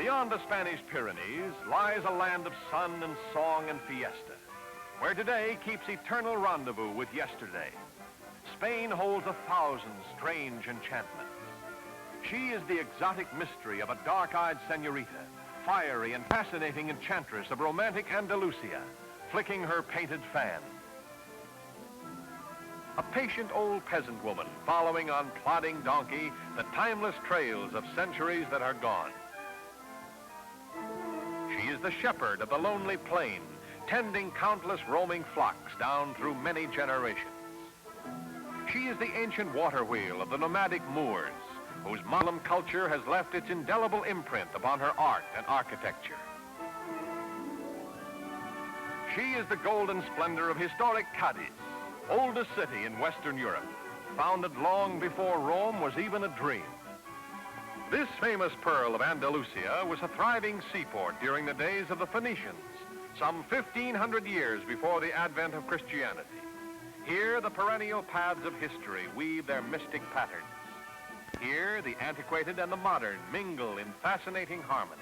Beyond the Spanish Pyrenees lies a land of sun and song and fiesta, where today keeps eternal rendezvous with yesterday. Spain holds 1,000 strange enchantments. She is the exotic mystery of a dark-eyed senorita, fiery and fascinating enchantress of romantic Andalusia, flicking her painted fan. A patient old peasant woman following on plodding donkey the timeless trails of centuries that are gone. She is the shepherd of the lonely plain, tending countless roaming flocks down through many generations. She is the ancient water wheel of the nomadic Moors, whose Muslim culture has left its indelible imprint upon her art and architecture. She is the golden splendor of historic Cadiz, oldest city in Western Europe, founded long before Rome was even a dream. This famous pearl of Andalusia was a thriving seaport during the days of the Phoenicians, some 1,500 years before the advent of Christianity. Here, the perennial paths of history weave their mystic patterns. Here, the antiquated and the modern mingle in fascinating harmony.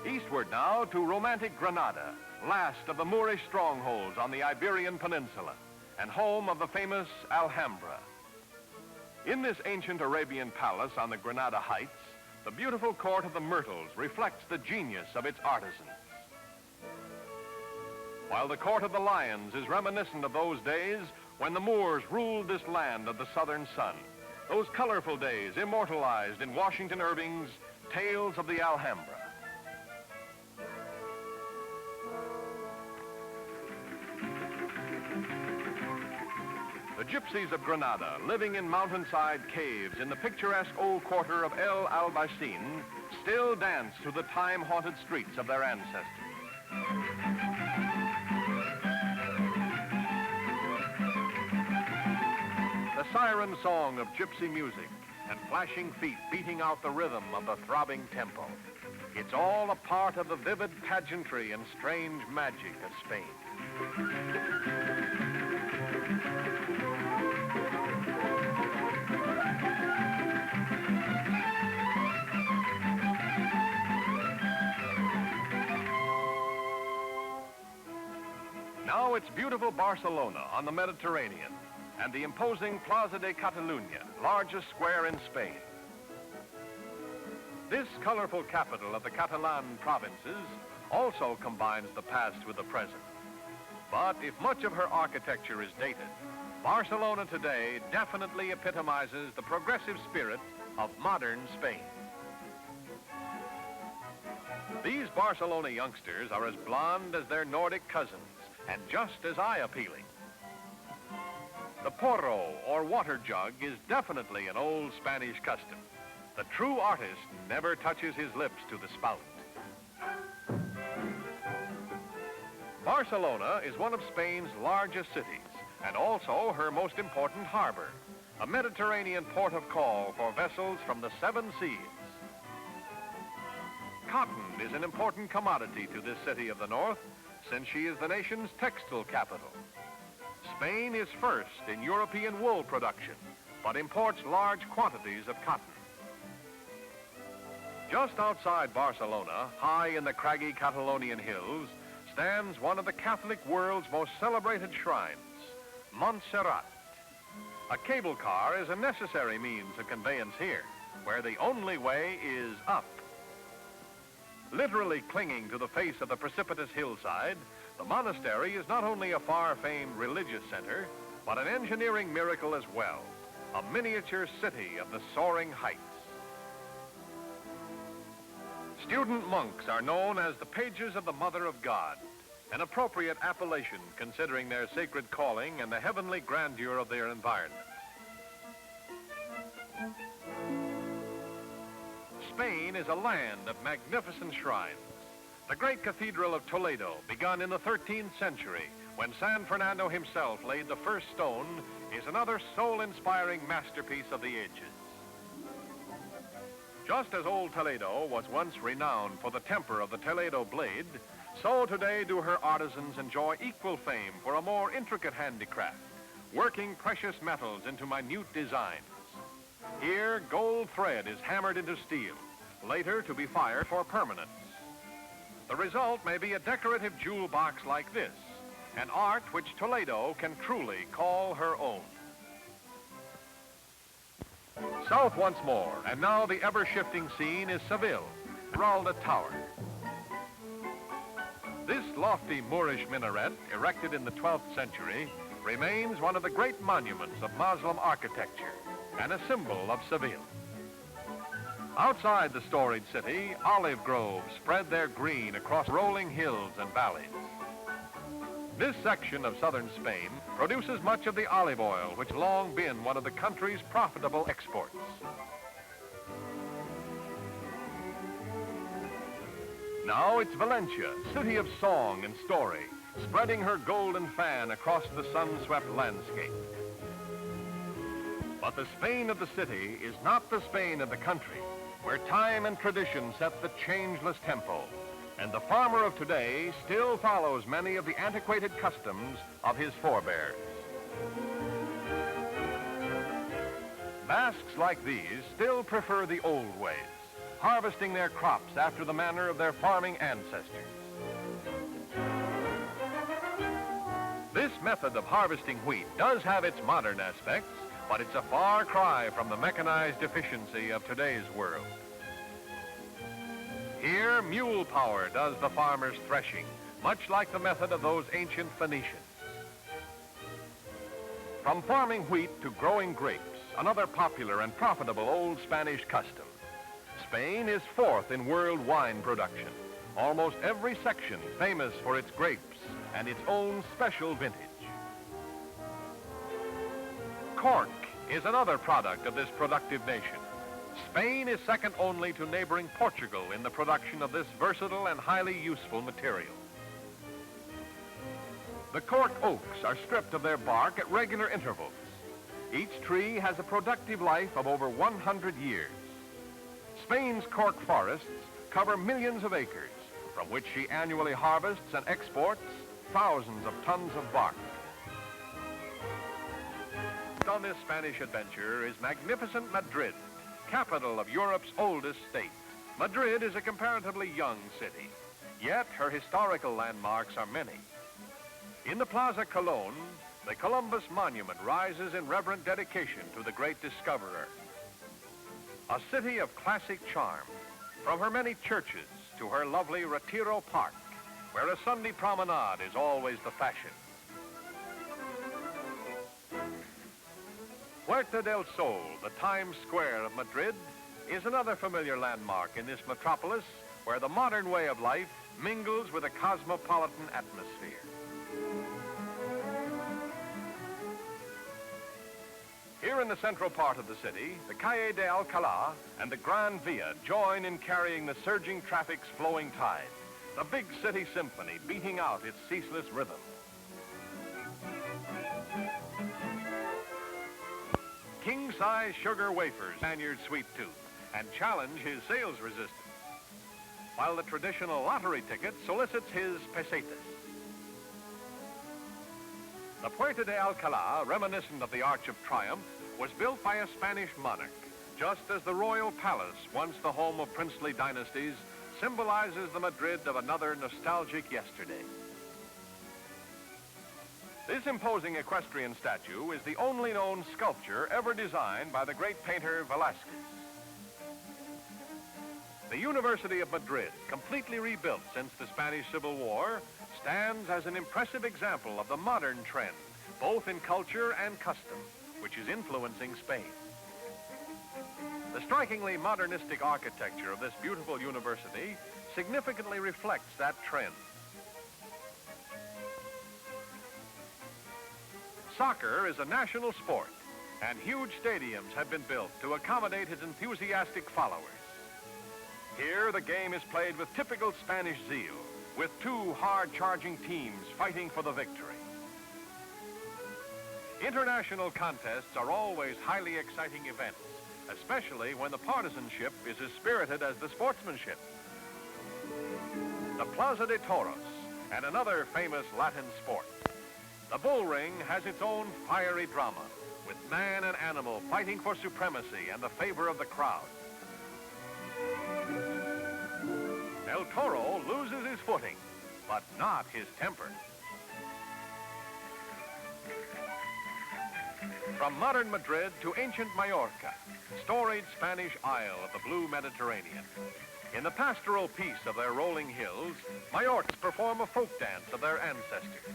Eastward now to romantic Granada, last of the Moorish strongholds on the Iberian Peninsula, and home of the famous Alhambra. In this ancient Arabian palace on the Granada Heights, the beautiful court of the Myrtles reflects the genius of its artisans. While the court of the Lions is reminiscent of those days when the Moors ruled this land of the southern sun, those colorful days immortalized in Washington Irving's Tales of the Alhambra. The gypsies of Granada, living in mountainside caves in the picturesque old quarter of El Albaicin, still dance to the time-haunted streets of their ancestors. The siren song of gypsy music and flashing feet beating out the rhythm of the throbbing tempo. It's all a part of the vivid pageantry and strange magic of Spain. Now it's beautiful Barcelona on the Mediterranean and the imposing Plaza de Catalunya, largest square in Spain. This colorful capital of the Catalan provinces also combines the past with the present. But if much of her architecture is dated, Barcelona today definitely epitomizes the progressive spirit of modern Spain. These Barcelona youngsters are as blonde as their Nordic cousins and just as eye-appealing. The porro, or water jug, is definitely an old Spanish custom. The true artist never touches his lips to the spout. Barcelona is one of Spain's largest cities and also her most important harbor, a Mediterranean port of call for vessels from the 7 seas. Cotton is an important commodity to this city of the north, since she is the nation's textile capital. Spain is first in European wool production, but imports large quantities of cotton. Just outside Barcelona, high in the craggy Catalonian hills, stands one of the Catholic world's most celebrated shrines, Montserrat. A cable car is a necessary means of conveyance here, where the only way is up. Literally clinging to the face of the precipitous hillside, the monastery is not only a far-famed religious center, but an engineering miracle as well, a miniature city of the soaring heights. Student monks are known as the pages of the Mother of God, an appropriate appellation considering their sacred calling and the heavenly grandeur of their environment. Spain is a land of magnificent shrines. The great Cathedral of Toledo, begun in the 13th century, when San Fernando himself laid the first stone, is another soul-inspiring masterpiece of the ages. Just as old Toledo was once renowned for the temper of the Toledo blade, so today do her artisans enjoy equal fame for a more intricate handicraft, working precious metals into minute designs. Here, gold thread is hammered into steel, later to be fired for permanence. The result may be a decorative jewel box like this, an art which Toledo can truly call her own. South once more, and now the ever-shifting scene is Seville, Granada Tower. This lofty Moorish minaret, erected in the 12th century, remains one of the great monuments of Muslim architecture and a symbol of Seville. Outside the storied city, olive groves spread their green across rolling hills and valleys. This section of southern Spain produces much of the olive oil, which has long been one of the country's profitable exports. Now it's Valencia, city of song and story, spreading her golden fan across the sun-swept landscape. But the Spain of the city is not the Spain of the country, where time and tradition set the changeless tempo, and the farmer of today still follows many of the antiquated customs of his forebears. Basques like these still prefer the old ways, harvesting their crops after the manner of their farming ancestors. This method of harvesting wheat does have its modern aspects, but it's a far cry from the mechanized efficiency of today's world. Here, mule power does the farmer's threshing, much like the method of those ancient Phoenicians. From farming wheat to growing grapes, another popular and profitable old Spanish custom. Spain is fourth in world wine production, almost every section famous for its grapes and its own special vintage. Cork is another product of this productive nation. Spain is second only to neighboring Portugal in the production of this versatile and highly useful material. The cork oaks are stripped of their bark at regular intervals. Each tree has a productive life of over 100 years. Spain's cork forests cover millions of acres, from which she annually harvests and exports thousands of tons of bark. On this Spanish adventure is magnificent Madrid, capital of Europe's oldest state. Madrid is a comparatively young city, yet her historical landmarks are many. In the Plaza Colón, the Columbus Monument rises in reverent dedication to the great discoverer. A city of classic charm, from her many churches to her lovely Retiro Park, where a Sunday promenade is always the fashion. Puerta del Sol, the Times Square of Madrid, is another familiar landmark in this metropolis where the modern way of life mingles with a cosmopolitan atmosphere. Here in the central part of the city, the Calle de Alcalá and the Gran Via join in carrying the surging traffic's flowing tide, the big city symphony beating out its ceaseless rhythm. King-size sugar wafers, Spaniard's sweet tooth, and challenge his sales resistance, while the traditional lottery ticket solicits his pesetas. The Puerta de Alcalá, reminiscent of the Arch of Triumph, was built by a Spanish monarch, just as the royal palace, once the home of princely dynasties, symbolizes the Madrid of another nostalgic yesterday. This imposing equestrian statue is the only known sculpture ever designed by the great painter Velázquez. The University of Madrid, completely rebuilt since the Spanish Civil War, stands as an impressive example of the modern trend, both in culture and custom, which is influencing Spain. The strikingly modernistic architecture of this beautiful university significantly reflects that trend. Soccer is a national sport, and huge stadiums have been built to accommodate its enthusiastic followers. Here, the game is played with typical Spanish zeal, with two hard-charging teams fighting for the victory. International contests are always highly exciting events, especially when the partisanship is as spirited as the sportsmanship. The Plaza de Toros, and another famous Latin sport. The bull ring has its own fiery drama, with man and animal fighting for supremacy and the favor of the crowd. El Toro loses his footing, but not his temper. From modern Madrid to ancient Mallorca, storied Spanish isle of the blue Mediterranean. In the pastoral peace of their rolling hills, Mallorcans perform a folk dance of their ancestors.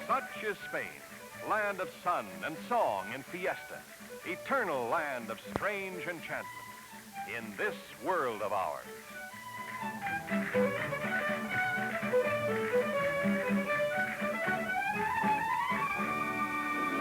Such is Spain, land of sun and song and fiesta, eternal land of strange enchantments in this world of ours.